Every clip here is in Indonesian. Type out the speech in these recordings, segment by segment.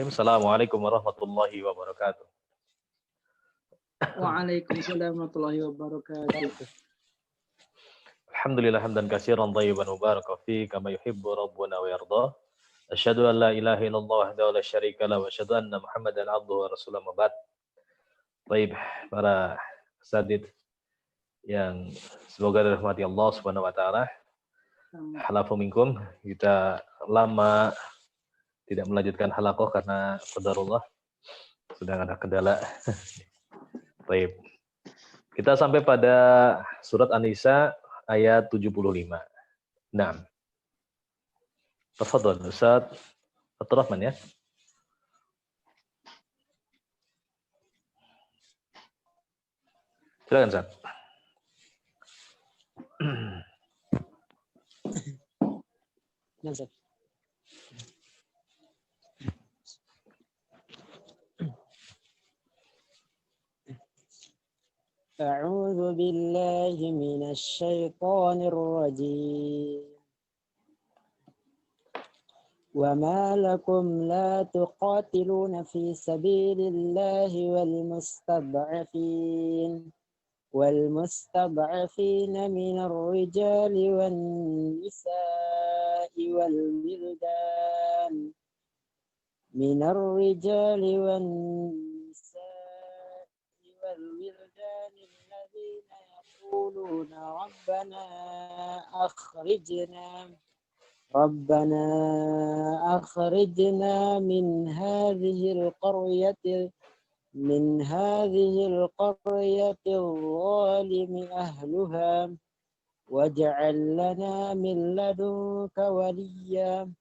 Assalamualaikum warahmatullahi wabarakatuh. Waalaikumsalam warahmatullahi wabarakatuh. Alhamdulillah hamdan katsiran thayyiban mubarakan fi kama yuhibbu rabbuna wa yarda. Asyhadu an la ilaha illallah wahdahu la syarika lahu wa asyhadu anna Muhammadan abduhu wa rasuluhu ma ba'd. Baik, para asatidz yang semoga dirahmati Allah Subhanahu wa taala. Halafu minkum, kita lama tidak melanjutkan halaqah karena qadarullah sedang ada kendala. Baik. Kita sampai pada surat An-Nisa ayat 75. Nah. Tafadhol Ustaz Abdurrahman ya. Silakan Ustaz. أعوذ بالله من الشيطان الرجيم وما لكم لا تقاتلون في سبيل الله والمستضعفين من الرجال والنساء والولدان الذين يقولون ربنا أخرجنا من هذه القرية الظالم أهلها واجعل لنا من لدنك وليا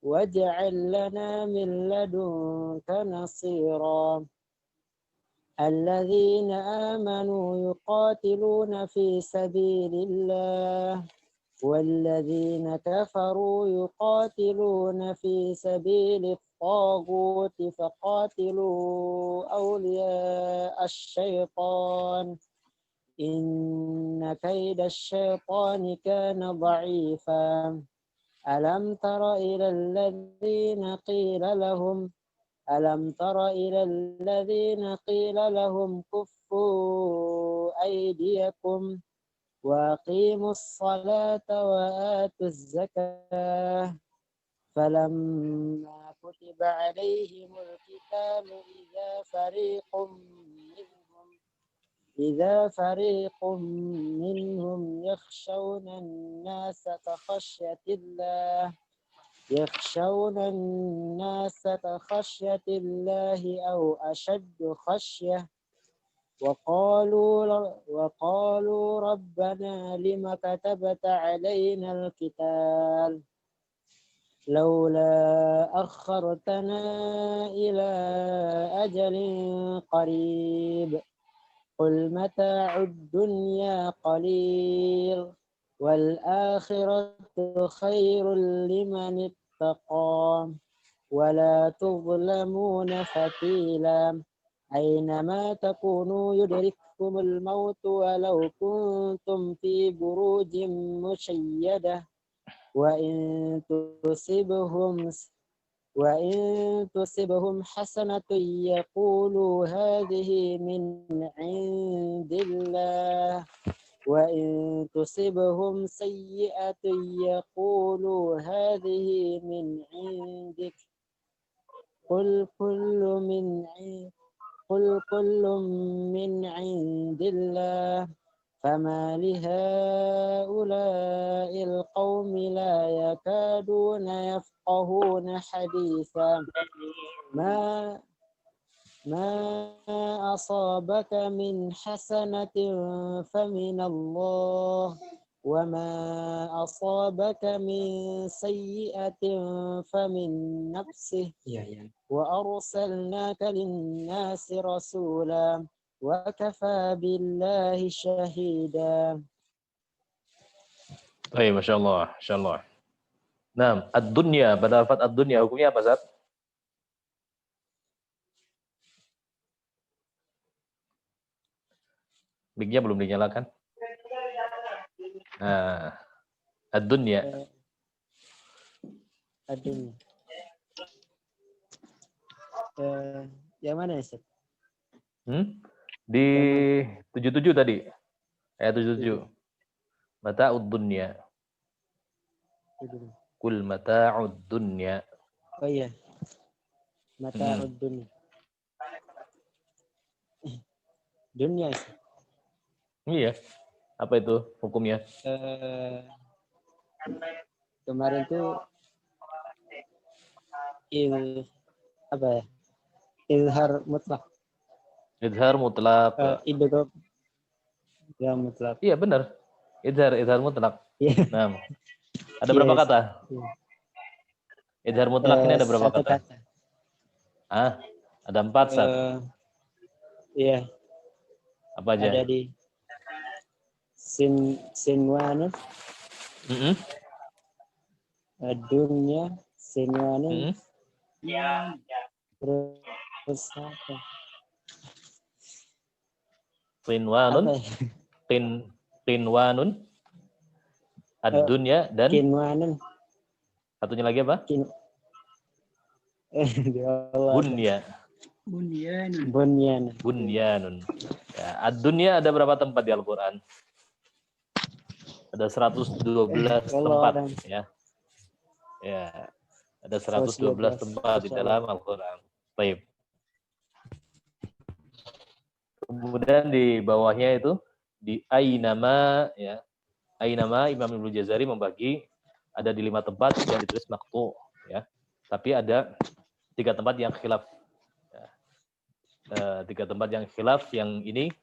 واجعل لنا من لدنك نصيرا الذين آمنوا يقاتلون في سبيل الله والذين كفروا يقاتلون في سبيل الطاغوت فقاتلوا أولياء الشيطان إن كيد الشيطان كان ضعيفا ألم تر إلى الذين قيل لهم كفوا أيديكم وأقيموا الصلاة وآتوا الزكاة فلما كتب عليهم القتال إذا فريق منهم يخشون الناس كخشية الله أو أشد خشية وقالوا ربنا لم كتبت علينا القتال لولا أخرتنا إلى أجل قريب قل متاع الدنيا قليل والآخرة خير لمن اتقى ولا تظلمون فتيلا أينما تكونوا يدرككم الموت ولو كنتم في بروج مشيدة وإن تصبهم حسنة يقولوا هذه من عند الله وإن تصبهم سيئة يقولوا هذه من عندك قل كل من عند الله فما لهؤلاء القوم لا يكادون يفقهون حديثا ما أصابك من حسنة فمن الله وما أصابك من سيئة فمن نفسه وأرسلناك للناس رسولا وكفى بالله شهيدا. Baik, Masya Allah, Masya Allah. Nah, ad-dunya, pada lafaz ad-dunya hukumnya apa, Zat? Mic-nya belum dinyalakan. Ad-dunya. Ad-dunya. Yang mana ya, Ustaz? Di 77 tadi. Ayat 77. Mata'ud dunya. Kul mata'ud dunya. Oh iya. Mata'ud dunya. Dunia. Iya. Apa itu hukumnya? Kemarin tuh apa ya? Izhar mutlak. Izhar mutlak. Idgham ya mutlak. Iya benar. Izhar mutlak. Iya. Nah. Ada berapa kata? Izhar mutlak ini ada berapa kata? Ada 4 Sat. Iya. Apa aja? Ada di sinwanun. Dunya, sinwanun. Terus apa? Sinwanun. Tinwanun. Ad-dunya dan kinwanun. Satunya lagi apa? Bunyanun. Ya, ad-dunya ada berapa tempat di Al-Qur'an? Ada 112 tempat ya. Ya. Ada 112 tempat di dalam Al-Qur'an. Baik. Kemudian di bawahnya itu di ainama ya. Ainama Imam Ibnu Jazari membagi ada di 5 tempat yang ditulis maqtu ya. Tapi ada 3 tempat yang khilaf. Ya. 3 tempat yang khilaf yang ini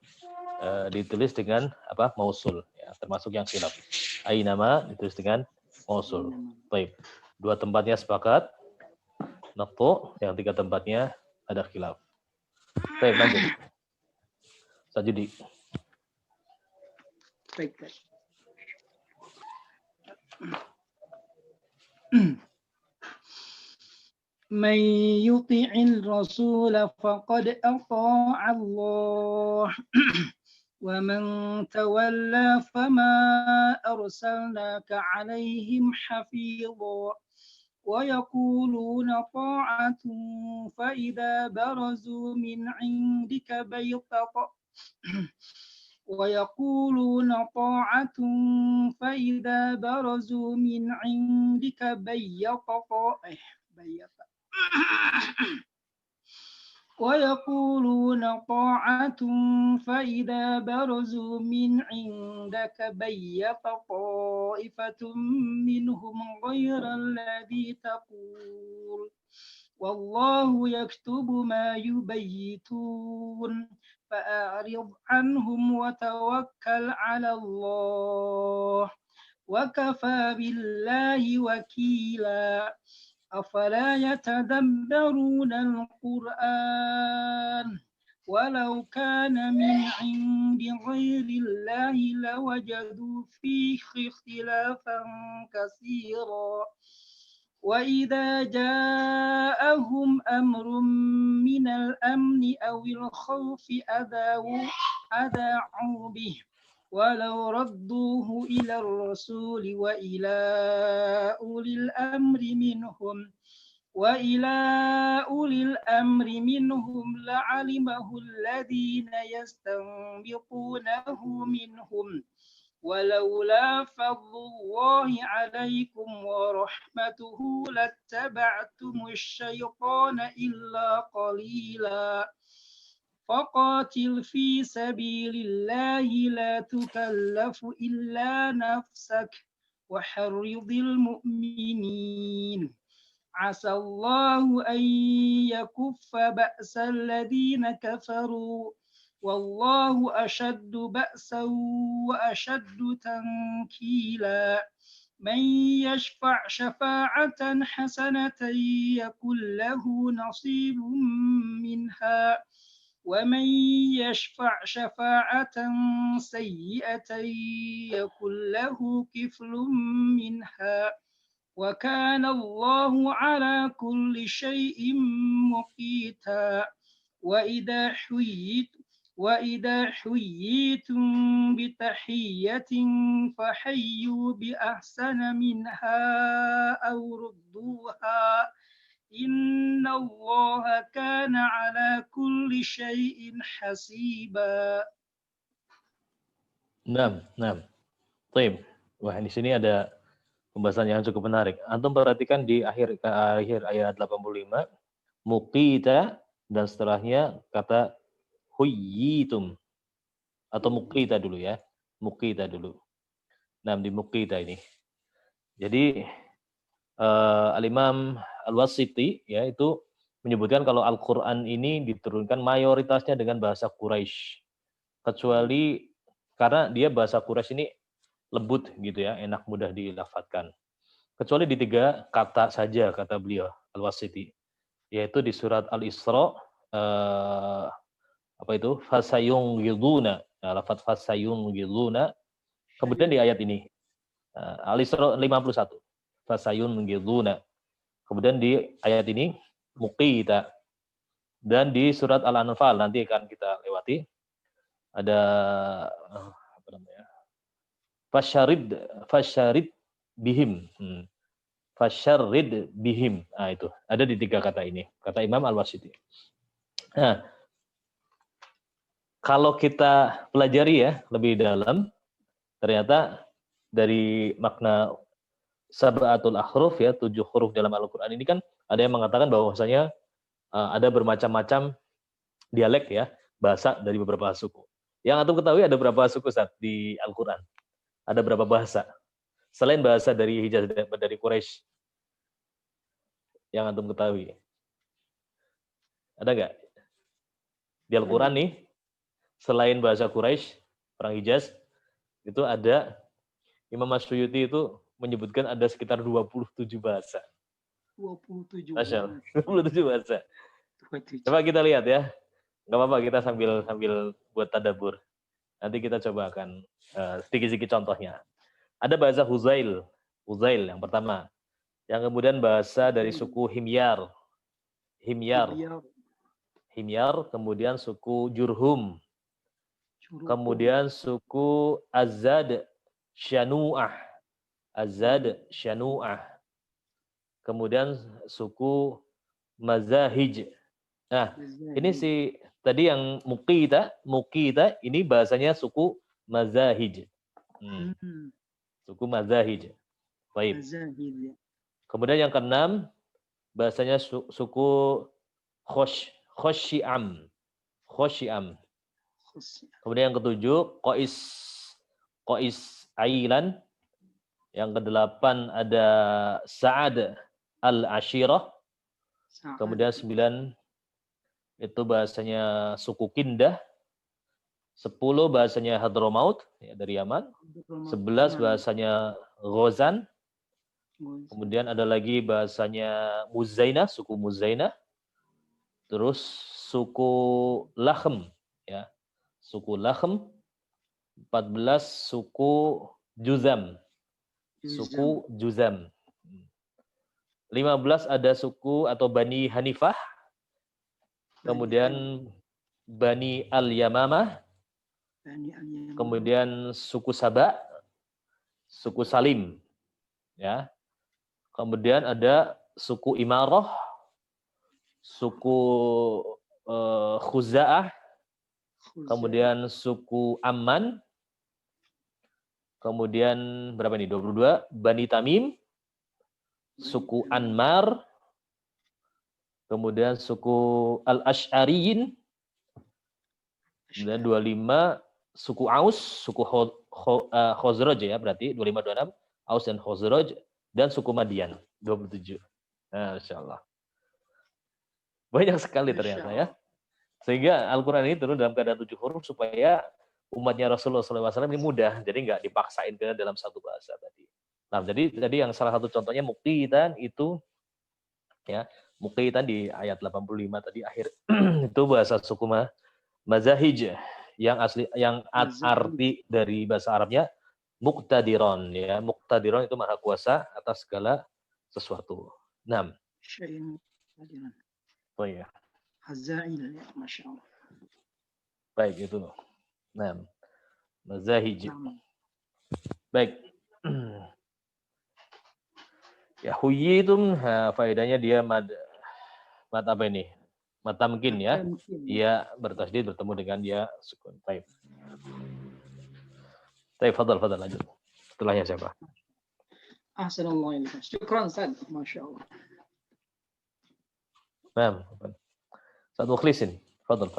ditulis dengan apa? Mausul ya, termasuk yang khilaf. Ainama ditulis dengan mausul. Baik. 2 tempatnya sepakat maqtu, yang 3 tempatnya ada khilaf. Baik, lanjut. Sajudi. Baik. Man yuti'il rasul faqad ata'a Allah wa man tawalla fama arsalnaka 'alaihim hafidha wa yaquluna ta'atun fa idza barazu min 'indika baytata ويقولون طاعة فإذا برزوا من عندك ويقولون طاعة فإذا برزوا من عندك بيت طائفة منهم غير الذي تقول والله يكتب ما يبيتون فأعرض عنهم وتوكل على الله وكفى بالله وكيلا أفلا يتدبرون القرآن ولو كان من عند غير الله لوجدوا فيه اختلافا كثيرا وإذا جاءهم أمر من الأمن أو الخوف أذاعوا به ولو ردوه إلى الرسول وإلى أولي الأمر منهم لعلمه الذين يستنبطونه منهم ولولا فضل الله عليكم ورحمته لاتبعتم الشيطان إلا قليلا فقاتل في سبيل الله لا تكلف إلا نفسك وحرض المؤمنين عسى الله أن يكف بأس الذين كفروا والله أشد بأسا وأشد تنكيلا من يشفع شفاعة حسنة يكن له نصيب منها ومن يشفع شفاعة سيئة يكن له كفل منها وكان الله على كل شيء مقيتا وإذا حييتم بتحية فحيوا بأحسن منها أو ردوها إن الله كان على كل شيء حسيبا. Nah. Baik. Wah, di sini ada pembahasan yang cukup menarik. Antum perhatikan di akhir ayat 85, muqita, dan setelahnya kata huyyitum atau muqita dulu ya. Muqita dulu. Nah, di muqita ini. Jadi Al-Imam Al-Wasiti ya itu menyebutkan kalau Al-Qur'an ini diturunkan mayoritasnya dengan bahasa Quraisy. Kecuali karena dia bahasa Quraisy ini lembut gitu ya, enak mudah dilafadzkan. Kecuali di 3 kata saja kata beliau Al-Wasiti, yaitu di surat Al-Isra apa itu? Fasayunghiduna. Nah, lafadz fasayunghiduna. Kemudian di ayat ini Al-Isra 51. Fasayunghiduna. Kemudian di ayat ini muqita. Dan di surat Al-Anfal nanti akan kita lewati ada apa namanya? Fasyarid bihim. Fasyarid bihim. Nah, itu. Ada di 3 kata ini. Kata Imam Al-Wasiti. Nah, kalau kita pelajari ya lebih dalam, ternyata dari makna sab'atul ahruf ya, 7 huruf dalam Al-Quran ini kan ada yang mengatakan bahwasanya ada bermacam-macam dialek ya, bahasa dari beberapa suku. Yang antum ketahui ada berapa suku Ustaz di Al-Quran? Ada berapa bahasa? Selain bahasa dari Hijaz, dari Quraisy, yang antum ketahui. Ada nggak? Di Al-Quran nih, selain bahasa Quraisy, perang Hijaz, itu ada, Imam Masyuyuti itu menyebutkan ada sekitar 27 bahasa. 27. Masya Allah, 27 bahasa. Coba kita lihat ya. Nggak apa-apa, kita sambil buat tadabbur. Nanti kita coba akan sedikit-sedikit contohnya. Ada bahasa Huzail yang pertama. Yang kemudian bahasa dari suku Himyar, kemudian suku Jurhum, kemudian suku Azad Syanu'ah, kemudian suku Mazahij. Nah, ini tadi yang Muqita ini bahasanya suku Mazahij. Suku Mazahij. Baik. Kemudian yang keenam bahasanya suku Khosyiam. Kemudian yang ketujuh Qais Ailan. Yang kedelapan ada Sa'ad Al-Ashirah. Kemudian 9 itu bahasanya suku Kindah. 10 bahasanya Hadramaut ya, dari Yaman. 11 bahasanya Ghazan. Kemudian ada lagi bahasanya Muzainah, suku Muzainah. Terus suku Lakhm ya. Suku Lakhm. 14 suku Juzam. 15 ada suku atau Bani Hanifah. Kemudian Bani Al-Yamamah. Kemudian suku Saba, suku Salim. Ya. Kemudian ada suku Imarah, suku Khuza'ah, kemudian suku Amman, kemudian berapa nih? 22, Bani Tamim, suku Anmar, kemudian suku Al-Asy'ariyin, kemudian 25, suku Aus, suku Khazraj ya berarti 25, 26, Aus dan Khazraj, dan suku Madian 27. Nah, Masya Allah. Banyak sekali ternyata ya. Sehingga Al-Quran ini turun dalam keadaan 7 huruf supaya umatnya Rasulullah SAW ini mudah. Jadi nggak dipaksain ke dalam satu bahasa tadi. Nah, jadi tadi yang salah satu contohnya muqitan itu ya, muqitan di ayat 85 tadi akhir itu bahasa suku Mazahij yang arti dari bahasa Arabnya muqtadiron ya. Muqtadiron itu maha kuasa atas segala sesuatu. 6. Oh ya. Hazail ya, Masya Allah. Baik itu. Nah, mazahij. Nah, Baik. Ya huyitum, faedahnya dia mad apa ini? Mad tamkin ya. mungkin. Ia bertasydid bertemu dengan dia sukun. Baik. Baik, fadal lanjut. Setelahnya siapa? Ahsanallahu ilaikum. Syukran Ustaz. Masya Allah. Nah, Ustaz Mukhlisin. Fadal.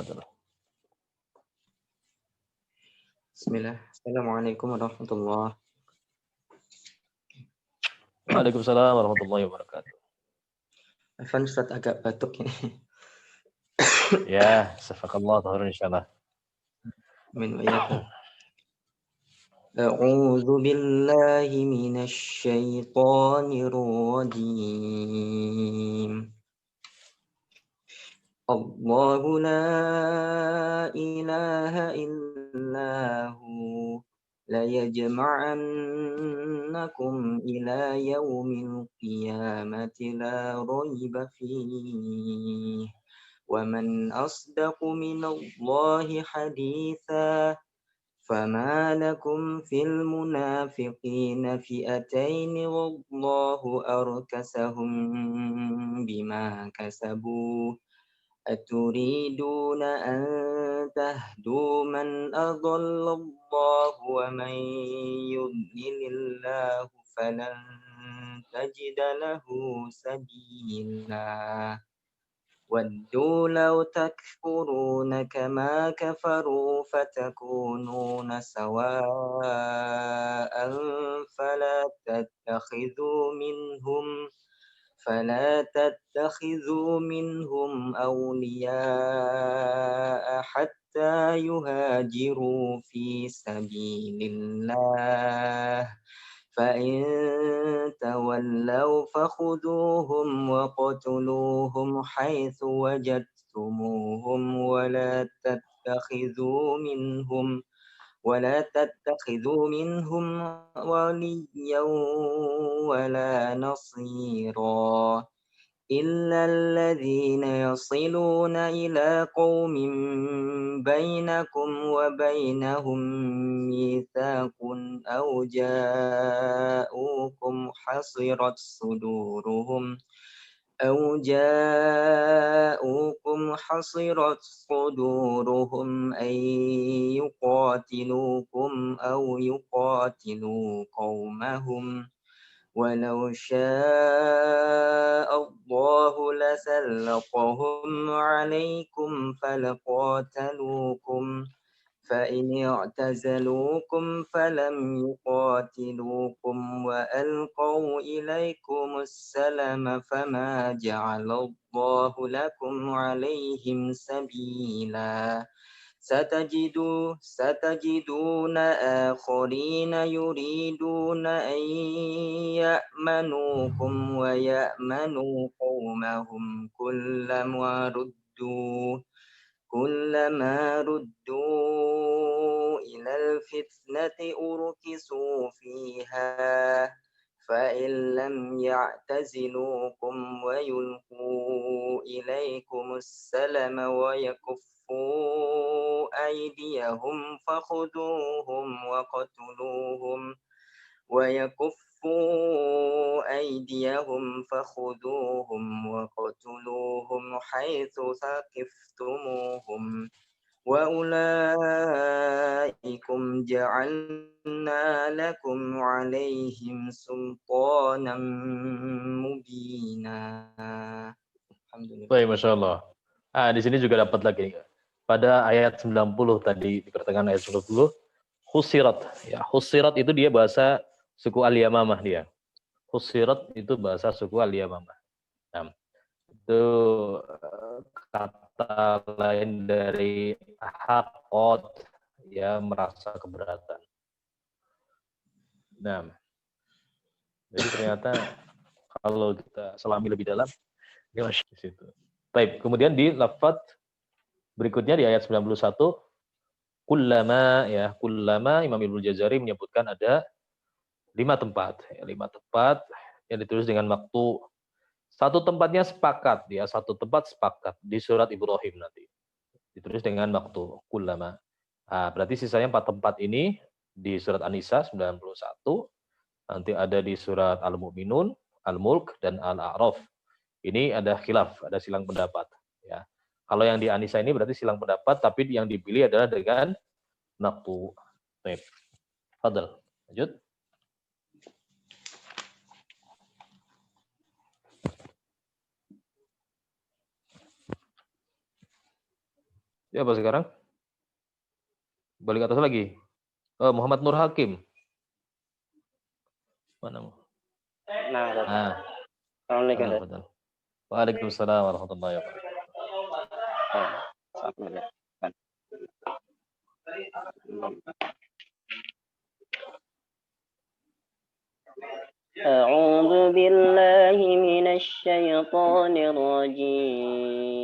Bismillah. Assalamualaikum warahmatullahi. Waalaikumsalam warahmatullahi wabarakatuh. Afan Ustaz agak batuk ini. Ya, safakallah tahurun insyaallah. Amin wa iyyakum. A'udzu billahi minasy syaithanir rajim. Allahu la ilaha illahu la yajma'annakum ila yaumil qiyamati la raiba fihi. ومن أصدق من الله حديثا فما لكم في المنافقين فئتين والله أركسهم بما كسبوا أتريدون أن تهدوا من أضل الله ومن يضلل الله فلن تجد له سبيلا وَدُّوا لَوْ تَكْفُرُونَ كَمَا كَفَرُوا فَتَكُونُونَ سَوَاءً فَلَا تَتَّخِذُوا مِنْهُمْ أَوْلِيَاءَ حَتَّى يُهَاجِرُوا فِي سَبِيلِ اللَّهِ فَإِن تَوَلَّوْا فَخُذُوهُمْ وَاقْتُلُوهُمْ حَيْثُ وَجَدتُّمُوهُمْ ولا تتخذوا منهم وليا ولا نصيرا إلا الذين يصلون إلى قوم بينكم وبينهم ميثاق أو جاءوكم حصرت صدورهم أن يقاتلوكم أو يقاتلوا قومهم ولو شاء الله لسلطهم عليكم فلقاتلوكم فإن اعتزلوكم فلم يقاتلوكم وألقوا إليكم السلم فما جعل الله لكم عليهم سبيلا ستجدون آخرين يريدون أن يأمنوكم ويأمنوا قومهم كلما ردوا إلى الفتنة أركسوا فيها فإن لم يعتزلوكم ويلقوا إليكم السلم ويكفوا أيديهم فخذوهم وقتلوهم حيث ثقفتموهم وأولئكم جعلنا لكم عليهم سلطانا مبينا. Alhamdulillah. Baik, Masya Allah. Di sini juga dapat lagi. Pada ayat 90 tadi, di pertengahan ayat 90, khusirat. Ya, khusirat itu dia bahasa suku Al-Yamamah dia. Khusirat itu bahasa suku Al-Yamamah. Nah, itu kata lain dari hakot, ya, merasa keberatan. Nah, jadi ternyata kalau kita selami lebih dalam, ini masih di situ. Baik, kemudian di lafaz berikutnya di ayat 91, kullama Imam Ibnu Jazari menyebutkan ada 5 tempat, ya, 5 tempat yang ditulis dengan waktu. Satu tempatnya sepakat, ya, satu tempat sepakat di surat Ibrahim nanti. Di Ditulis dengan waktu kullama. Nah, berarti sisanya 4 tempat ini di surat An-Nisa 91, nanti ada di surat Al-Mu'minun, Al-Mulk, dan Al-A'raf. Ini ada khilaf, ada silang pendapat. Ya. Kalau yang di An-Nisa ini berarti silang pendapat, tapi yang dipilih adalah dengan naqtu. Baik. Fadal. Lanjut. Ya, apa sekarang? Balik atas lagi. Oh, Muhammad Nur Hakim. Mana? Nah, Assalamualaikum. Fadal. Waalaikumsalam warahmatullahi wabarakatuh. أعوذ بالله من الشيطان الرجيم.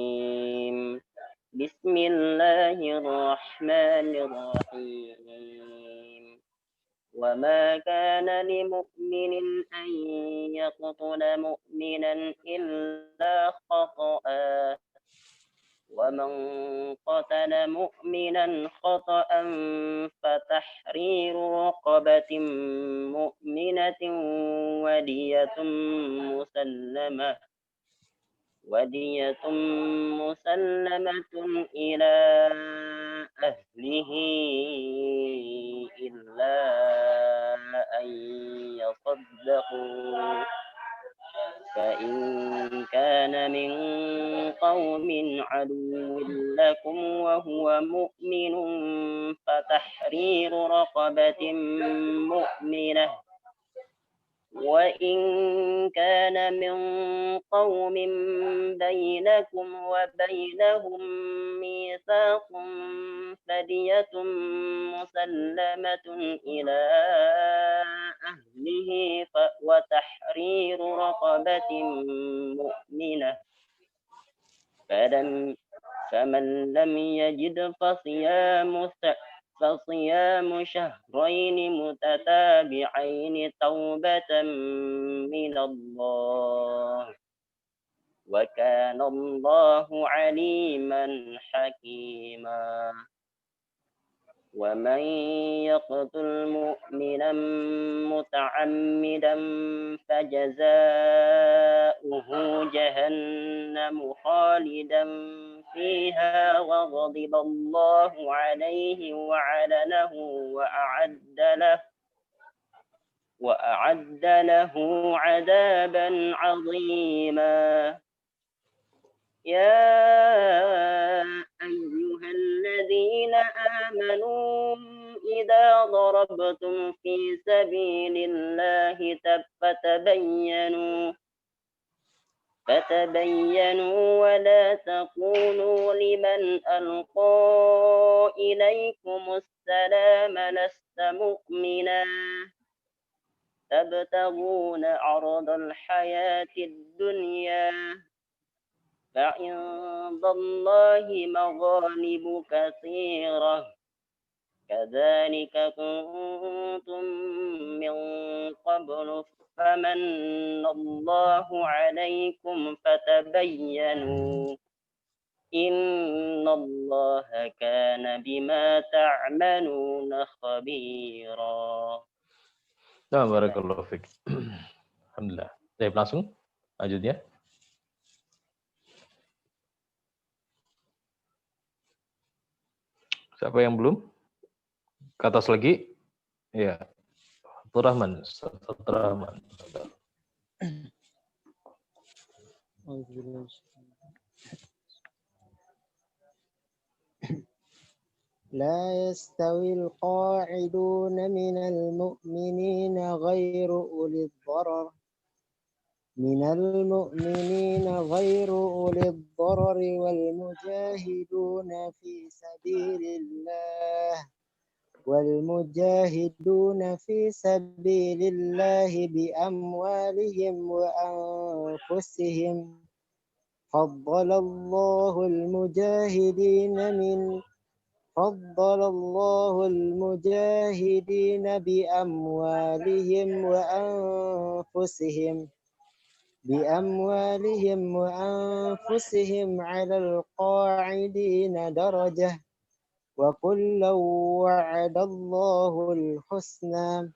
بسم الله الرحمن الرحيم. وما كان لمؤمن أن يقتل مؤمنا إلا خطأ ومن قتل مؤمنا خطأ فتحرير رقبة مؤمنة ودية مسلمة إلى أهله إلا أن يصدقوا فإن كان من قوم عدو لكم وهو مؤمن فتحرير رقبة مؤمنة وإن كان من قوم بينكم وبينهم ميثاق فدية مسلمة إلى أهله وتحرير رقبة مؤمنة فمن لم يجد فصيام شهرين متتابعين توبة من الله وكان الله عليما حكيما ومن يقتل مؤمنا متعمدا فجزاؤه جهنم خالدا فيها وغضب الله عليه وعلنه وأعد له عذابا عظيما يا أيها الذين آمنوا إذا ضربتم في سبيل الله فتبينوا ولا تقولوا لمن ألقى إليكم السلام لست مؤمنا تبتغون عرض الحياة الدنيا فعند الله مغانم كثيرة كذلك كنتم من قبل فمن الله عليكم فتبينوا إن الله كان بما تعملون خبيرا. Nah, barakallahu fiik. Alhamdulillah. Baik, langsung lanjutnya. Siapa yang belum? Ke atas lagi? Ya. Abdurrahman. Abdurrahman. لا يستوي القاعدون من المؤمنين غير أولي الضرر والمجاهدون في سبيل الله بأموالهم وأنفسهم فضل الله المجاهدين بأموالهم وأنفسهم بأموالهم وأنفسهم على القاعدين درجة وكلا وعد الله الحسنى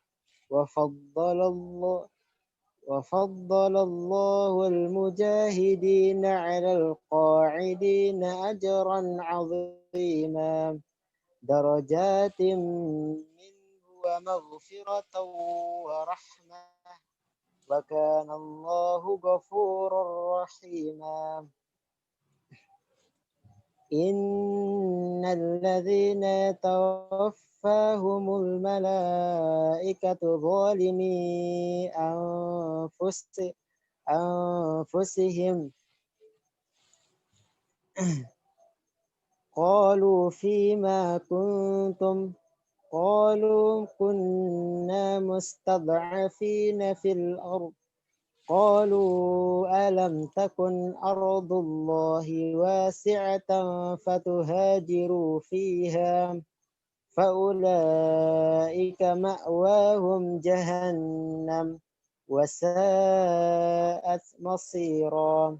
وفضل الله المجاهدين على القاعدين أجرا عظيما درجات منه ومغفرة ورحمة وكان الله غفورا رحيما إن الذين يتوفاهم الملائكة ظالمي أنفسهم قالوا فيما كنتم قالوا كنا مستضعفين في الأرض قالوا ألم تكن أرض الله واسعة فتهاجروا فيها فأولئك مأواهم جهنم وساءت مصيرا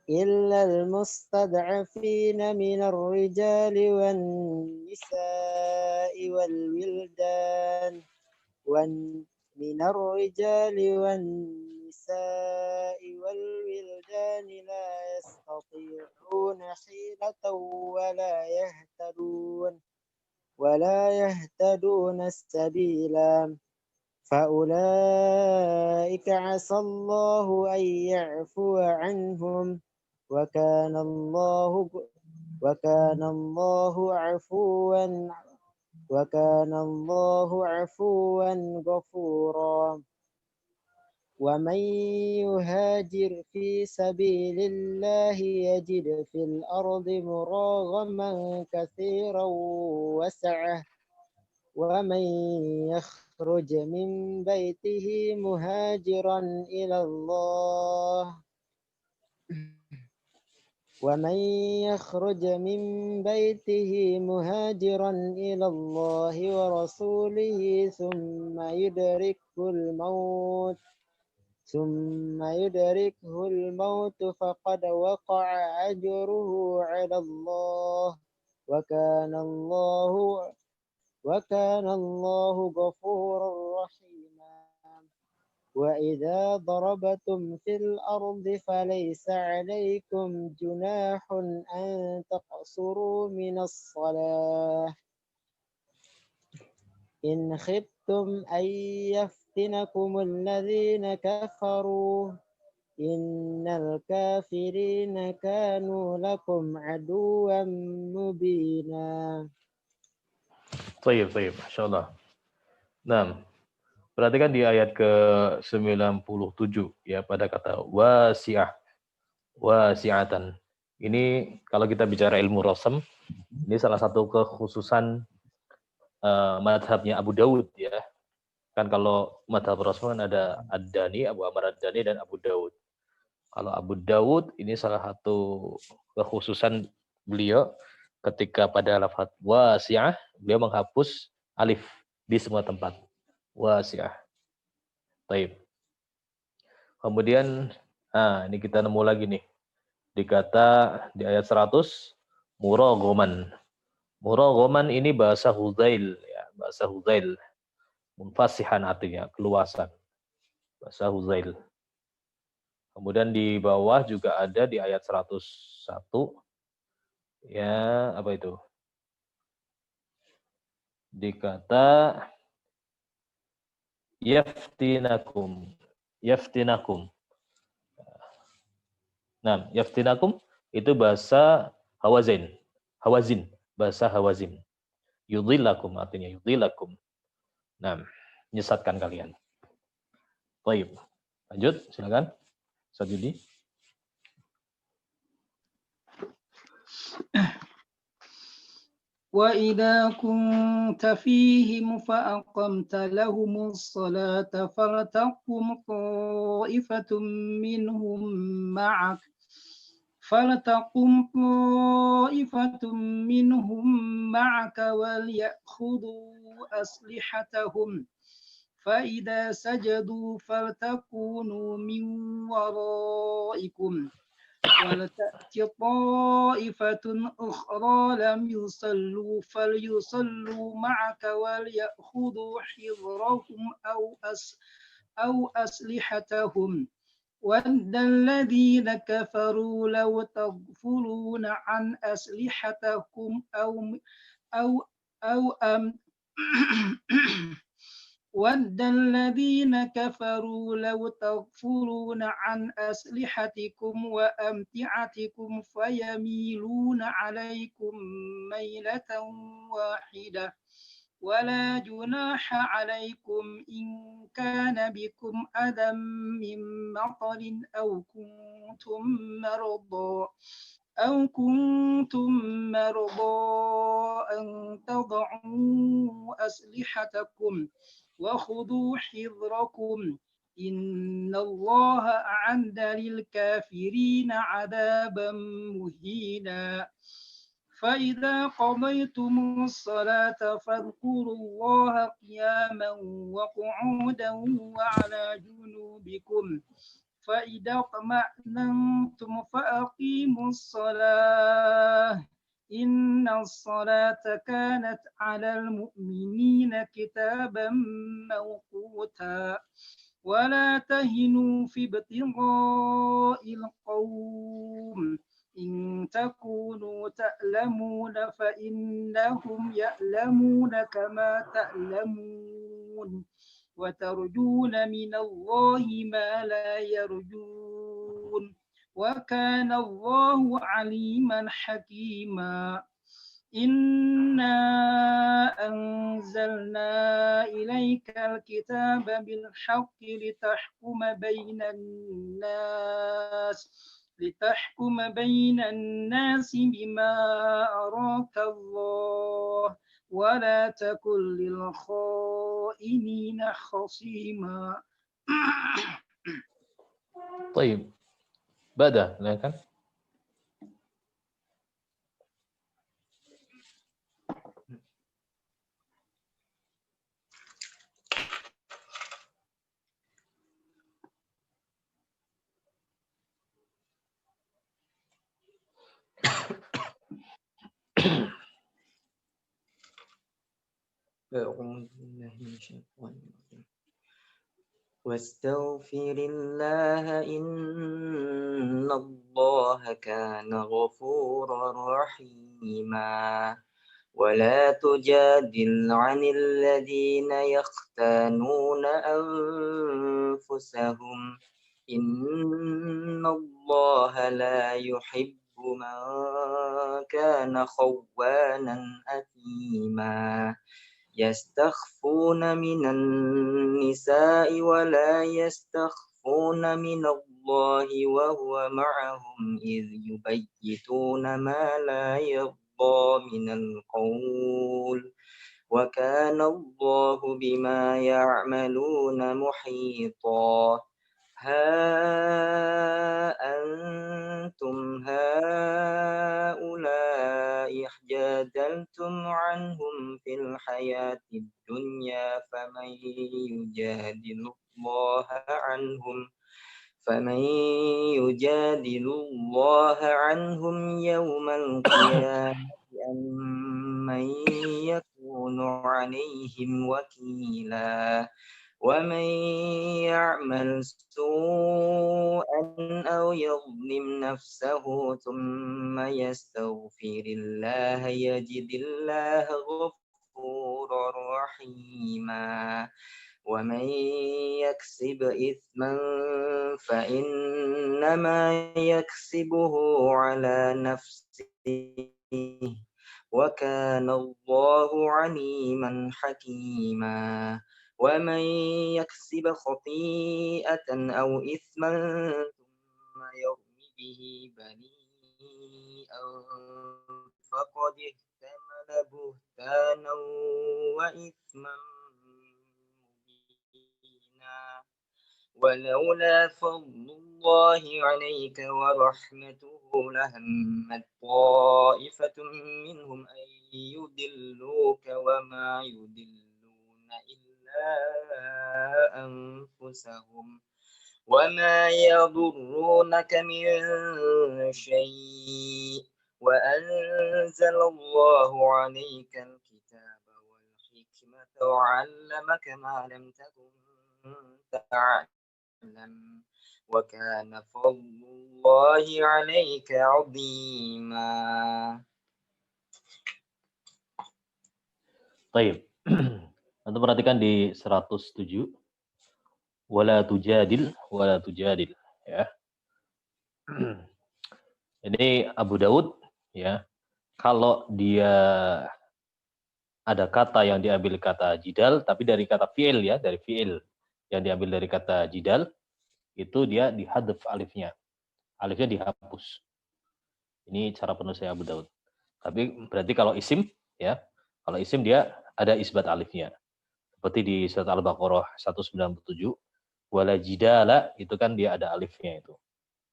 إلا المستضعفين من الرجال والنساء والولدان لا يستطيعون حيلة ولا يهتدون السبيلا فأولئك عسى الله أن يعفو عنهم وكان الله عفوا غفورا ومن يهاجر في سبيل الله يجد في الأرض مراغما كثيرا وسعة ومن يخرج من بيته مهاجرا إلى الله ورسوله ثم يدركه الموت فقد وقع أجره على الله وكان الله غفورا رحيما وإذا ضربتم في الأرض فليس عليكم جناح أن تقصروا من الصلاة إن خفتم أن يفتنكم الذين كفروا إن الكافرين كانوا لكم عدوا مبينا. Baik, Masya Allah. Nah, perhatikan di ayat ke-97 ya pada kata wasi'atan. Ini kalau kita bicara ilmu rasam, ini salah satu kekhususan madhabnya Abu Dawud ya. Kan kalau madhab rasam kan ada Ad-Dani, Abu Amr Ad-Dani dan Abu Dawud. Kalau Abu Dawud ini salah satu kekhususan beliau ketika pada lafaz wasi'ah beliau menghapus alif di semua tempat. Wasi'ah. Baik. Kemudian ini kita nemu lagi nih. Dikata di ayat 100 muraghaman. Muraghaman ini bahasa Huzail ya, bahasa Huzail. Munfasihan artinya keluasan. Bahasa Huzail. Kemudian di bawah juga ada di ayat 101 ya, apa itu? Dikata yaftinakum. Nah, yaftinakum itu bahasa Hawazin, bahasa Hawazin. Yudhillakum artinya yudhillakum. Nah, menyesatkan kalian. Baik. Lanjut, silakan. Ustaz Yudi. وإذا كنت فيهم فأقمت لهم الصلاة فلتقم طائفة منهم معك وليأخذوا أسلحتهم فإذا سجدوا فلتكونوا من ورائكم ولتأت طائفة أخرى لم يصلوا فليصلوا معك وليأخذوا حذرهم أو أسلحتهم ود الذين كفروا لو تغفلون عن أسلحتكم أو أم ود الذين كفروا لو تغفلون عن أسلحتكم وأمتعتكم فيميلون عليكم ميلة واحدة ولا جناح عليكم إن كان بكم أذى من مطر أو كنتم مرضى أن تضعوا أسلحتكم وخذوا حذركم إن الله أعد للكافرين عذابا مهينا فإذا قضيتم الصلاة فاذكروا الله قياما وقعودا وعلى جنوبكم فإذا اطمأننتم فأقيموا الصلاة إن الصلاة كانت على المؤمنين كتابا موقوتا ولا تهنوا في ابتغاء القوم إن تكونوا تألمون فإنهم يألمون كما تألمون وترجون من الله ما لا يرجون وكان الله عليما حكيما إنا أنزلنا إليك الكتاب بالحق لتحكم بين الناس بما أراك الله ولا تكن للخائنين خصيما. طيب بدأ silakan. أعوذ بالله من الشيطان الرجيم واستغفر الله إن الله كان غفورا رحيما ولا تجادل عن الذين يختانون أنفسهم إن الله لا يحب من كان خوانا أثيما يستخفون من النساء ولا يستخفون من الله وهو معهم إذ يبيتون ما لا يرضى من القول وكان الله بما يعملون محيطا ها أنتم هؤلاء جادلتم عنهم في الحياة الدنيا فمن يجادل الله عنهم يوم القيامة أم من يكون عليهم وكيلا ومن يعمل سوءا أو يظلم نفسه ثم يستغفر الله يجد الله غفورا رحيما ومن يكسب إثما فإنما يكسبه على نفسه وكان الله عليما حكيما ومن يكسب خطيئة أو إثما ثم يرم به بريئا فقد احتمل بهتانا وإثما مبينا ولولا فضل الله عليك ورحمته لهمت طائفة منهم أن يضلوك وما يضلون إلا إلا أنفسهم وما يضرونك من شيء وأنزل الله عليك الكتاب والحكمة وعلمك ما لم تكن تعلم وكان فضل الله عليك عظيما. Baik. Nanti perhatikan di 107. Wala tujadil ya. Ini Abu Daud ya. Kalau dia ada kata yang diambil kata jidal tapi dari kata fi'il ya, dari fi'il yang diambil dari kata jidal itu dia dihadzaf alifnya. Alifnya dihapus. Ini cara penulisan Abu Daud. Tapi berarti kalau isim ya, kalau isim dia ada isbat alifnya. Seperti di surat Al-Baqarah 197 wala jidala itu kan dia ada alifnya itu.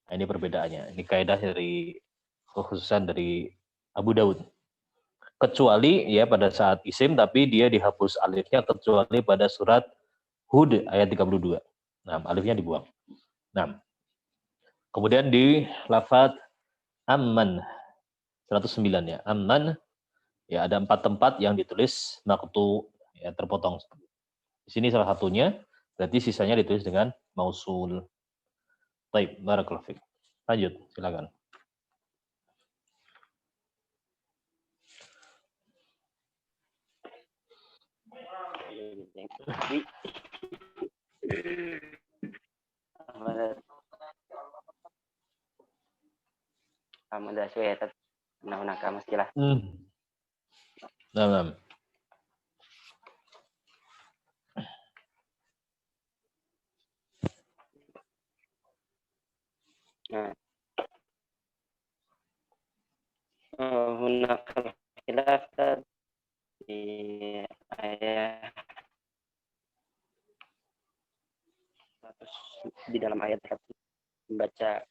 Nah, ini perbedaannya. Ini kaidah dari kekhususan dari Abu Daud. Kecuali ya pada saat isim tapi dia dihapus alifnya kecuali pada surat Hud ayat 32. Nah, alifnya dibuang. Nah, kemudian di lafaz amman 109 ya. Amman ya ada 4 tempat yang ditulis maqtu ya terpotong. Di sini salah satunya berarti sisanya ditulis dengan mausul. Baik, barakallahu fiik. Lanjut, silakan. Dah sudah ya, nak mestilah. Nah. هناك خلاف di ayat di dalam ayat membaca,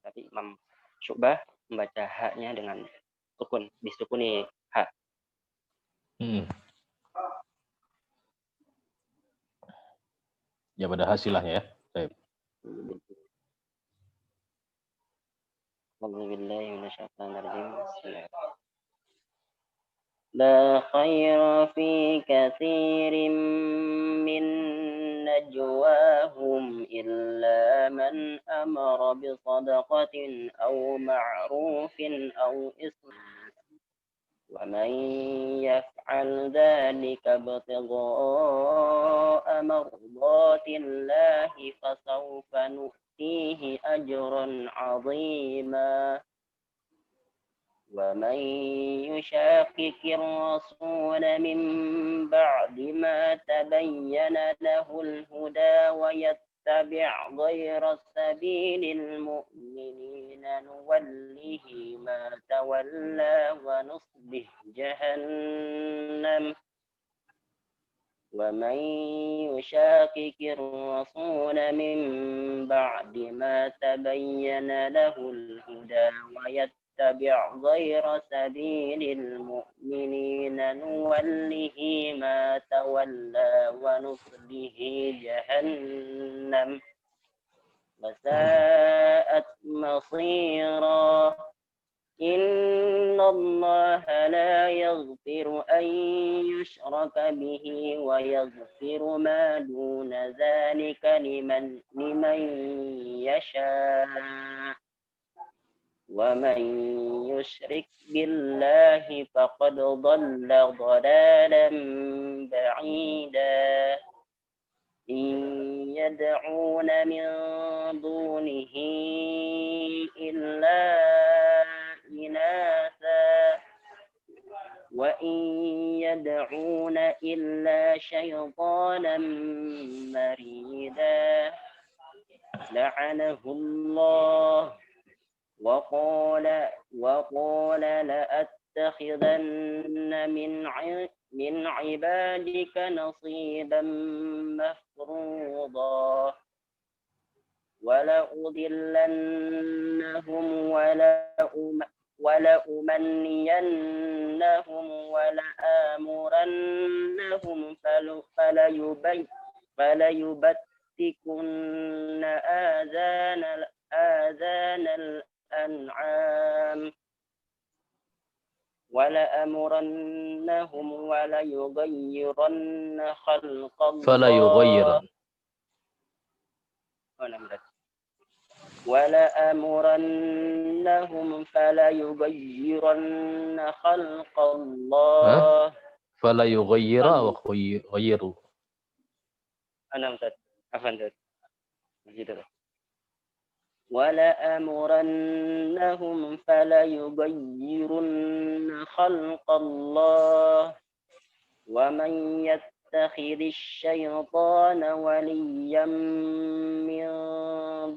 tapi Imam Syu'bah membaca haknya dengan sukun, disukuni hak. Ya pada hasilnya ya. Baik. لا خير في كثير من نجواهم إلا من أمر بصدقة أو معروف أو إصلاح ومن يفعل ذلك ابتغاء مرضات الله فسوف نؤتيه أجرا عظيما ومن يشاقق الرسول من بعد ما تبين له الهدى ويتبع غير سبيل المؤمنين نوله ما تولى ونصله جهنم ومن يشاقق الرسول من بعد ما تبين له الهدى ويتبع غير سبيل المؤمنين نوله ما تولى ونصله جهنم وساءت مصيرا إن الله لا يغفر أن يشرك به ويغفر ما دون ذلك لمن يشاء ومن يشرك بالله فقد ضل ضلالا بعيدا إن يدعون من دونه إلا إناثا وإن يدعون إلا شيطانا مريدا لعنه الله وقال لأتخذن من عبادك نصيبا مفروضا ولأضلنهم ولأمنينهم ولآمرنهم فليبتكن آذان الأنعام ولآمرنهم وليغيرن خلق Fala الله yughayyiran. ولآمرنهم فليغيرن خلق الله Fala yughayyira wa ghayyiru. ولآمرنهم فليغيرن خلق الله ومن يتخذ الشيطان وليا من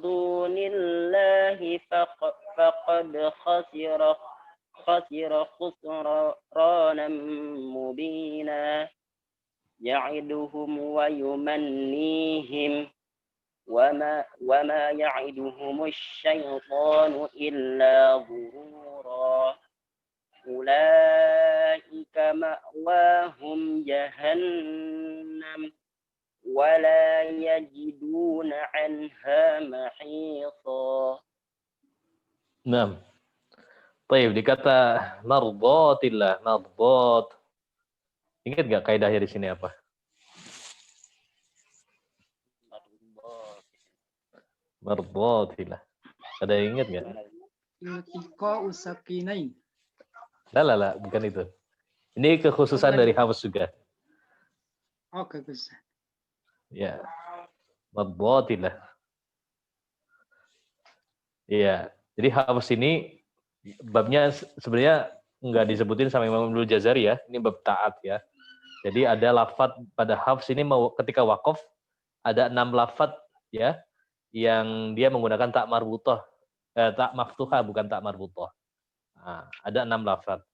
دون الله فقد خسر خسرانا مبينا يعدهم ويمنيهم وما يعدهم الشيطان إلا غرورا أولئك مأواهم جهنم ولا يجدون عنها محيصا. Naam. Baik, dikata mardatillah, mardat. Ingat nggak kaidahnya di sini apa? Mardatillah. Ada yang ingat nggak? Iltiqa usakinain. Lah, bukan itu. Ini kekhususan dari Hafs juga. Oke, Gus. Ya. Mardatillah. Iya. Jadi Hafs ini babnya sebenarnya nggak disebutin sama Imam Ibnu Jazari ya. Ini bab taat ya. Jadi ada lafadz pada Hafs ini ketika waqaf ada 6 lafadz ya yang dia menggunakan tak marbutah, tak maftuhah bukan tak marbutah. Nah, ada 6 lafadz.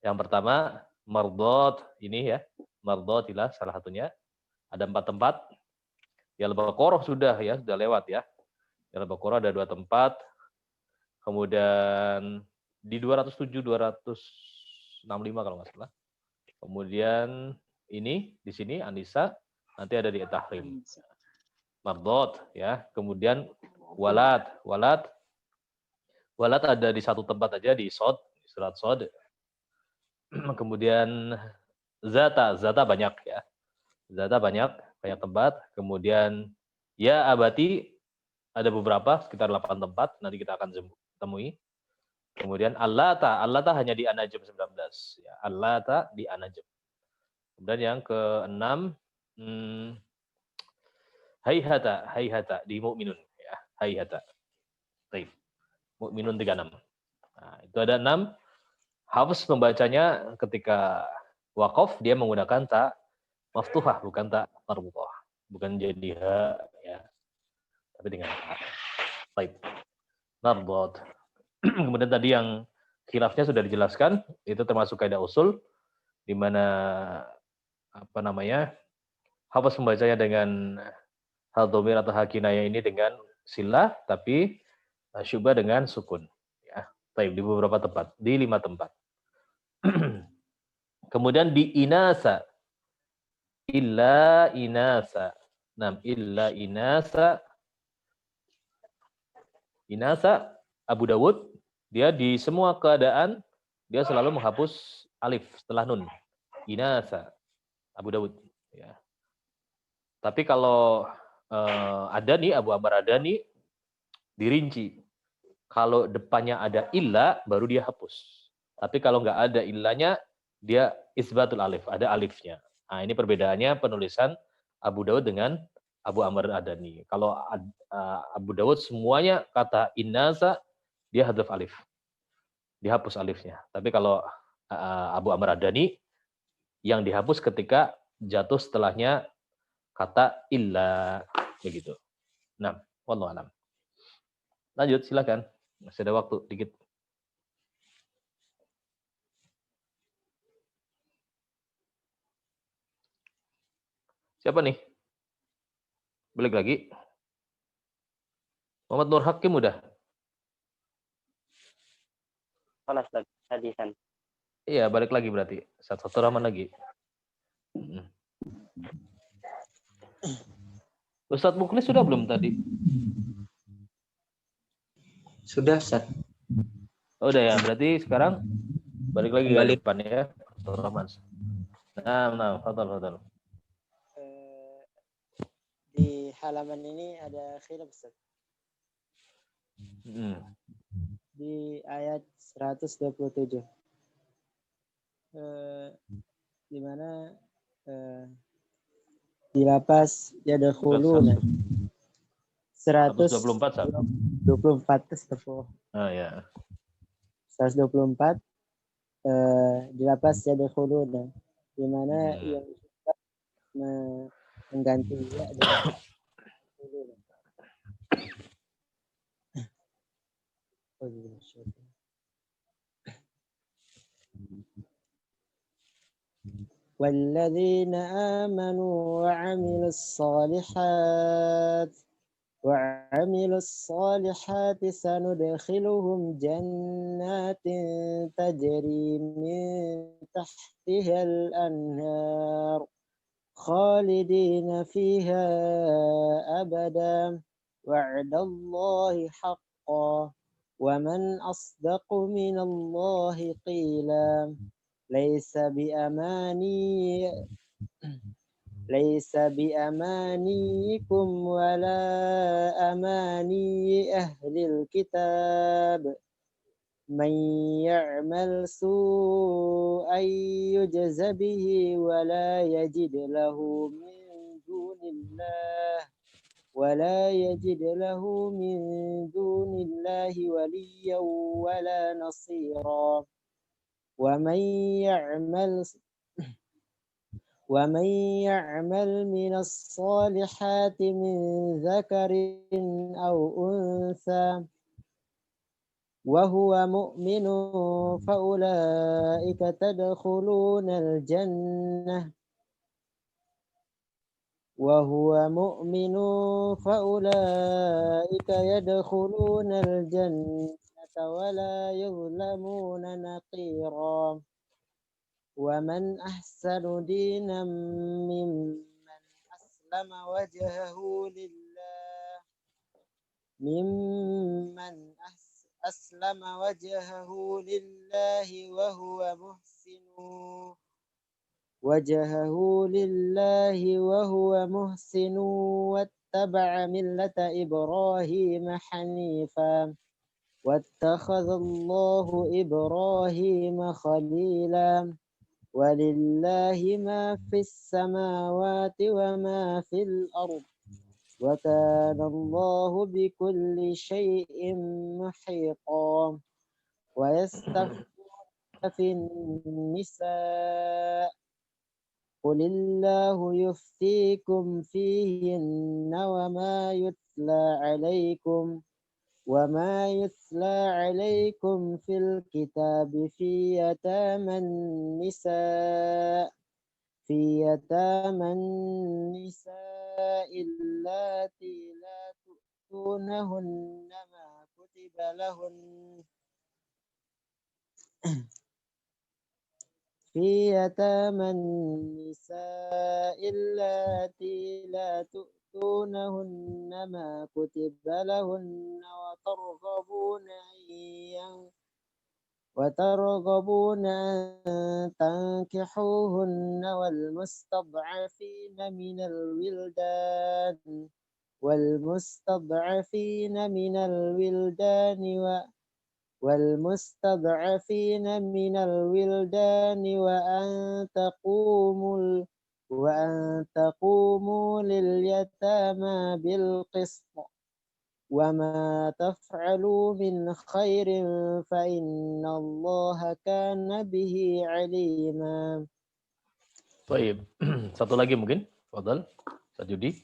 Yang pertama mardat ini ya, mardatilah salah satunya. Ada 4 tempat. Di Al-Baqarah sudah lewat ya. Di Al-Baqarah ada 2 tempat. Kemudian di 207 265 kalau nggak salah. Kemudian ini di sini An-Nisa, nanti ada di At-Tahrim. Mardat ya. Kemudian walad ada di 1 tempat aja di Shad, surat Shad. Kemudian zata banyak ya. Zata banyak tempat. Kemudian ya abati ada beberapa sekitar 8 tempat, nanti kita akan temui. Kemudian Allata hanya di An-Najm 19 ya. Allata di An-Najm. Kemudian yang ke-6 Hayhata di Mu'minun ya. Hayhata. Baik. Mu'minun 36. Nah, itu ada 6. Hafs membacanya ketika waqaf dia menggunakan ta maftuhah bukan ta marbutah. Bukan jadi ha ya. Tapi dengan ta. Baik. Mardat. Kemudian tadi yang khilafnya sudah dijelaskan, itu termasuk kaidah usul di mana Hafs membacanya dengan hal dhamir atau hal kinayah ini dengan silah tapi Syu'bah dengan sukun ya. Baik, di beberapa tempat, di 5 tempat. Kemudian di inasa illa inasa. Inasa Abu Dawud dia di semua keadaan dia selalu menghapus alif setelah nun. Inasa Abu Dawud ya. Tapi kalau Adani Abu Amr Adani dirinci. Kalau depannya ada illa baru dia hapus. Tapi kalau nggak ada illanya dia isbatul alif, ada alifnya. Nah, ini perbedaannya penulisan Abu Dawud dengan Abu Amr Adani. Kalau Abu Dawud semuanya kata innasa dia hadzaf alif. Dihapus alifnya. Tapi kalau Abu Amr Adani yang dihapus ketika jatuh setelahnya kata illa begitu. Nah, wallahu alam. Lanjut silakan. Masih ada waktu dikit. Siapa nih? Balik lagi. Muhammad Nur Hakim udah. Panas tadi kan. Iya, balik lagi berarti. Satu Rahman lagi. Ustadz Muklis sudah belum tadi? Sudah, Ustaz. Oh, udah ya, berarti sekarang balik lagi Kembali. ke depan ya. Satu Rahman. Nah, fadal. Di halaman ini ada khilaf, Ustaz. Di ayat 127. Di mana di lapas yadkhuluna 124, Sab. 124 tepuk. Oh ya. 124 di lapas yadkhuluna, di mana yang mengganti ya dengan yadkhuluna. والذين آمنوا وعملوا الصالحات سندخلهم جنات تجري من تحتها الأنهار خالدين فيها أبدا وعد الله حقا ومن أصدق من الله قيلا ليس بأمانيكم ولا أماني أهل الكتاب من يعمل سوءا يجز به ولا يجد له من دون الله وليا ولا نصيرا ومن يعمل من الصالحات من ذكر أو أنثى وهو مؤمن فأولئك يدخلون الجنة ولا يظلمون نقيرا ومن أحسن دينا ممن أسلم وجهه لله وهو محسن واتبع ملة إبراهيم حنيفا واتخذ الله إبراهيم خليلا ولله ما في السماوات وما في الأرض وكان الله بكل شيء محيطا ويستفتونك في النساء قل الله يفتيكم فيهن وما يتلى عليكم في الكتاب في يتامى النساء اللاتي لا تؤتونهن ما كتب لهن وترغبون أن تنكحوهن والمستضعفين من الولدان وأن تقوموا لليتامى بالقسط وما تفعلوا من خير فإن الله كان به عليما. Baik, satu lagi mungkin, fadal, Ustaz Yudi.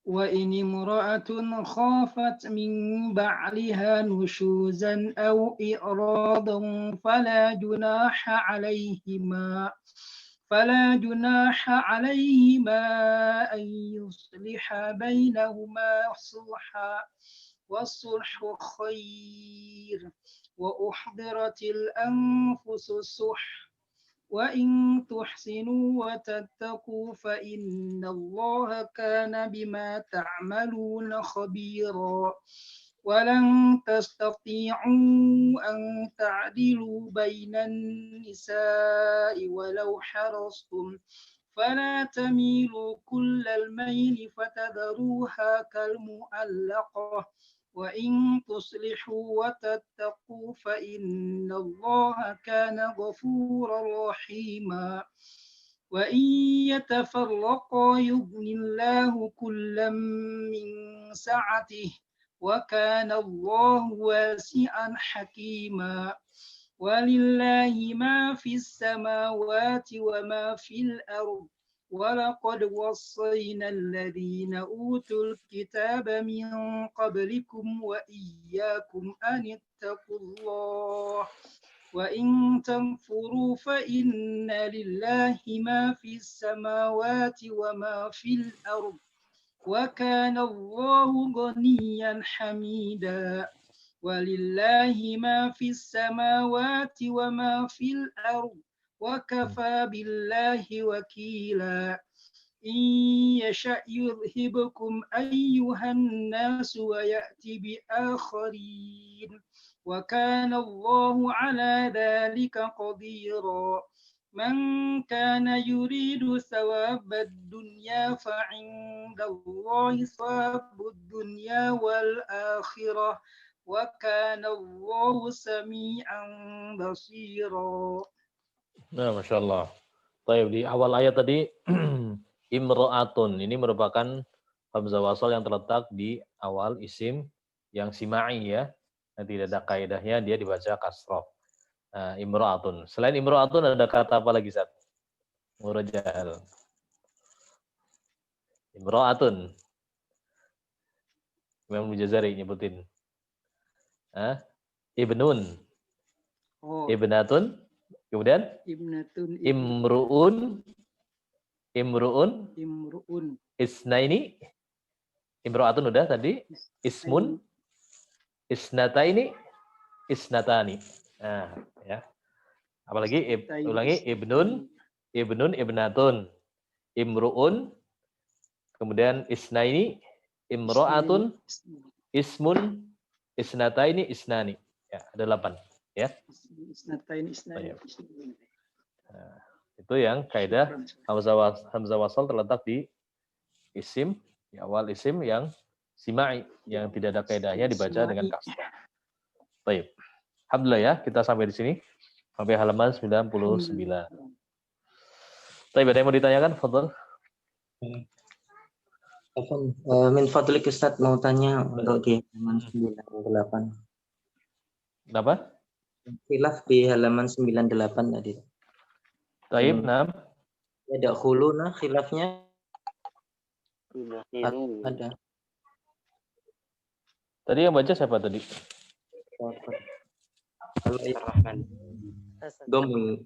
وإن امرأة خافت من بعلها نشوزا أو إعراضا فلا جناح عليهما أن يصلحا بينهما صلحا والصلح خير وأحضرت الأنفس الشح وإن تحسنوا وتتقوا فإن الله كان بما تعملون خبيرا ولن تستطيعوا أن تعدلوا بين النساء ولو حرصتم فلا تميلوا كل الميل فتذروها كالمؤلقة وإن تصلحوا وتتقوا فإن الله كان غفورا رحيما وإن يتفرقا يغن الله كلا من سعته وكان الله واسعا حكيما ولله ما في السماوات وما في الأرض ولقد وصينا الذين أوتوا الكتاب من قبلكم وإياكم أن اتقوا الله وإن تكفروا فإن لله ما في السماوات وما في الأرض وكان الله غنيا حميدا ولله ما في السماوات وما في الأرض وكفى بالله وكيلا إن يشأ يذهبكم أيها الناس ويأتي بآخرين وكان الله على ذلك قديرا من كان يريد ثواب الدنيا فعند الله ثواب الدنيا والآخرة وكان الله سميعا بصيرا. Nah, Masya Allah. Baik, di awal ayat tadi, imro'atun. Ini merupakan hamzah wasal yang terletak di awal isim yang sima'i ya. Yang tidak ada kaidahnya, dia dibaca kasroh. Nah, imro'atun. Selain imro'atun ada kata apa lagi, Sat? Murajal. Imro'atun. Imam Mujazari nyebutin. Ibnun. Oh, Ibnatun. Kemudian ibnatun, imru'un. Isnaini. Imro'atun udah tadi. Ismun. Isnataini. Isnatani. Nah, ya. Apalagi ulangi ibnun, ibnatun, imru'un, kemudian isnaini, imro'atun, ismun, isnataini, isnani. Ya, ada 8, ya. Isnataini. Nah, itu yang kaidah hamzah wasal terletak di isim, di awal isim yang sima'i, yang tidak ada kaidahnya dibaca dengan kasrah. Baik. Alhamdulillah ya, kita sampai di sini. Sampai halaman 99. Baik, ada yang mau ditanyakan? Fadhal. Min fadlik Ustaz mau tanya untuk di halaman 98. Kenapa? Khilaf di halaman 98 tadi. Baik, nah. Ada khuluna khilafnya Yudakhilu. ada. Tadi yang baca siapa tadi? Kalau Ar-Rahman. domun.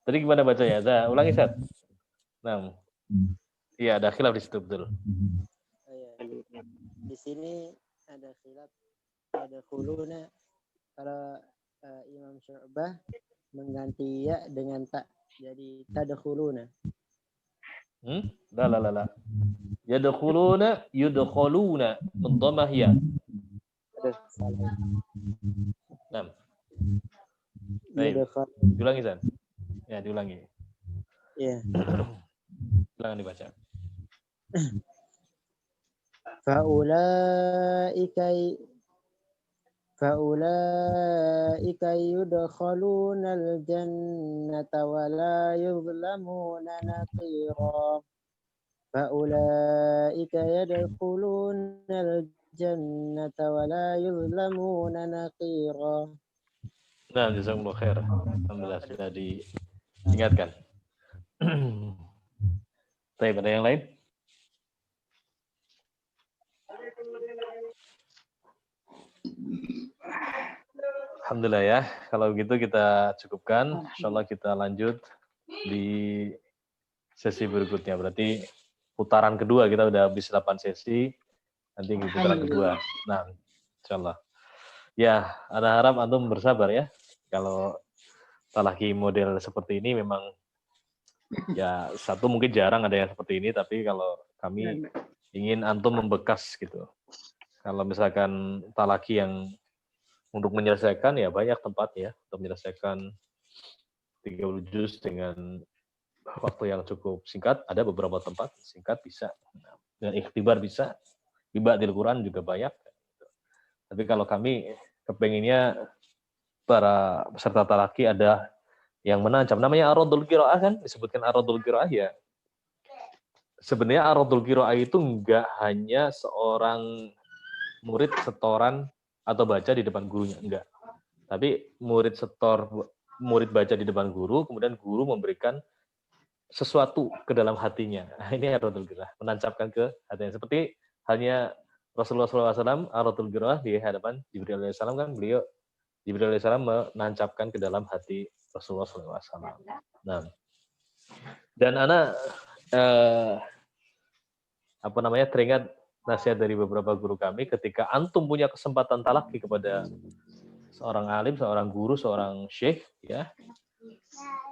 Tadi gimana bacanya? Ulangi, Sat. Nah. Iya, ada khilaf di situ, betul. Oh, iya. Di sini ada khilaf, ada khuluna. Kalau Imam Syu'bah mengganti ya dengan tak, jadi tadkhuluna. La. Yadkhuluna, yudkhuluna, mendhamah ya. Nah. Baik. Diulangi, San. Ya, diulangi. Iya. Silakan dibaca. Faulaika yudkhalunal jannata wa la yuzlamuna naqira. Faulaika yadkhulunal jannata wa la yuzlamuna naqira. Nah, jazakumullah khair. Alhamdulillah sudah diingatkan. Baik, ada yang lain? Alhamdulillah ya. Kalau gitu kita cukupkan. Insyaallah kita lanjut di sesi berikutnya. Berarti putaran kedua kita udah habis 8 sesi. nanti putaran kedua. Nah, insyaallah. Ya, ana harap antum bersabar ya. Kalau talaki model seperti ini memang ya satu mungkin jarang ada yang seperti ini, tapi kalau kami ingin antum membekas gitu. Kalau misalkan talaki yang untuk menyelesaikan ya banyak tempat ya untuk menyelesaikan 30 juz dengan waktu yang cukup singkat. Ada beberapa tempat singkat bisa, dengan ikhtibar bisa, ibadil Quran juga banyak. Tapi kalau kami kepenginnya para peserta talaki ada yang menancap, namanya aradul qiraah kan, disebutkan aradul qiraah ya. Sebenarnya aradul qiraah itu enggak hanya seorang murid setoran atau baca di depan gurunya, enggak. Tapi murid baca di depan guru, kemudian guru memberikan sesuatu ke dalam hatinya. Nah, ini aradul qiraah, menancapkan ke hatinya. Seperti halnya Rasulullah SAW, aradul qiraah di hadapan Jibril alaihissalam kan, Jibril alaihissalam menancapkan ke dalam hati Rasulullah SAW. Nah, dan anak teringat nasihat dari beberapa guru kami, ketika antum punya kesempatan talaki kepada seorang alim, seorang guru, seorang syekh, ya,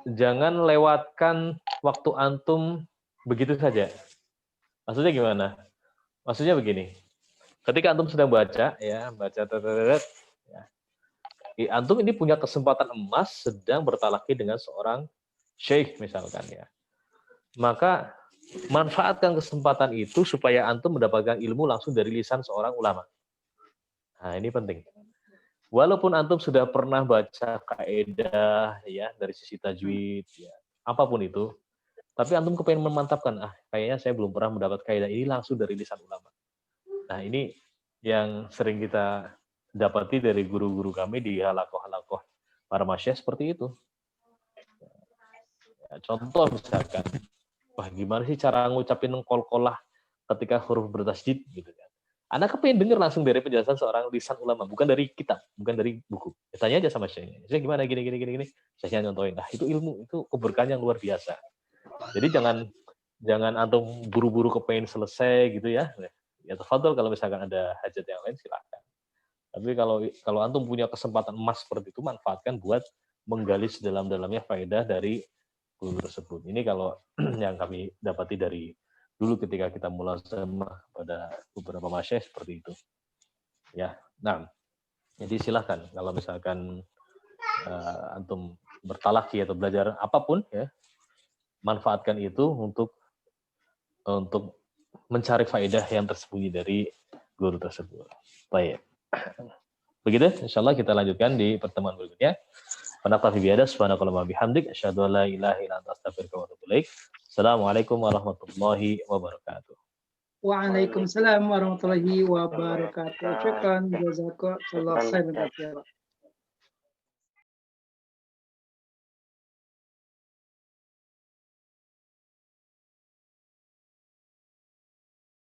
jangan lewatkan waktu antum begitu saja. Maksudnya gimana? Maksudnya begini, ketika antum sedang baca, ya, antum ini punya kesempatan emas sedang bertalaki dengan seorang syekh misalkan ya. Maka manfaatkan kesempatan itu supaya antum mendapatkan ilmu langsung dari lisan seorang ulama. Nah, ini penting. Walaupun antum sudah pernah baca kaidah ya dari sisi tajwid ya, apapun itu, tapi antum kepengen memantapkan, kayaknya saya belum pernah mendapat kaidah ini langsung dari lisan ulama. Nah, ini yang sering kita dapati dari guru-guru kami di halakoh-halakoh para masyayikh seperti itu. Ya, contoh misalkan, wah gimana sih cara ngucapin qolqolah ketika huruf bertasydid gitu kan. Anak kepengen dengar langsung dari penjelasan seorang lisan ulama, bukan dari kitab, bukan dari buku. Ya, tanya aja sama syekhnya. Saya gimana gini. Saya nyontohin. Nah, itu ilmu, itu keberkahan yang luar biasa. Jadi jangan antum buru-buru kepengen selesai gitu ya. Ya tafadhol, kalau misalkan ada hajat yang lain silakan. Tapi kalau antum punya kesempatan emas seperti itu, manfaatkan buat menggali sedalam-dalamnya faedah dari guru tersebut. Ini kalau yang kami dapati dari dulu ketika kita mulazamah pada beberapa masyayikh seperti itu. Ya, nah, jadi silahkan kalau misalkan antum bertalaki atau belajar apapun ya, manfaatkan itu untuk mencari faedah yang tersembunyi dari guru tersebut. Baik. Begitu, insyaallah kita lanjutkan di pertemuan berikutnya. Panaqafi biada subhanakallahumma bihamdik asyhadu an la ilaha illa anta astaghfiruka wa atubu ilaik. Assalamualaikum warahmatullahi wabarakatuh. Waalaikumsalam warahmatullahi wabarakatuh. Syukran jazakallahu khairan.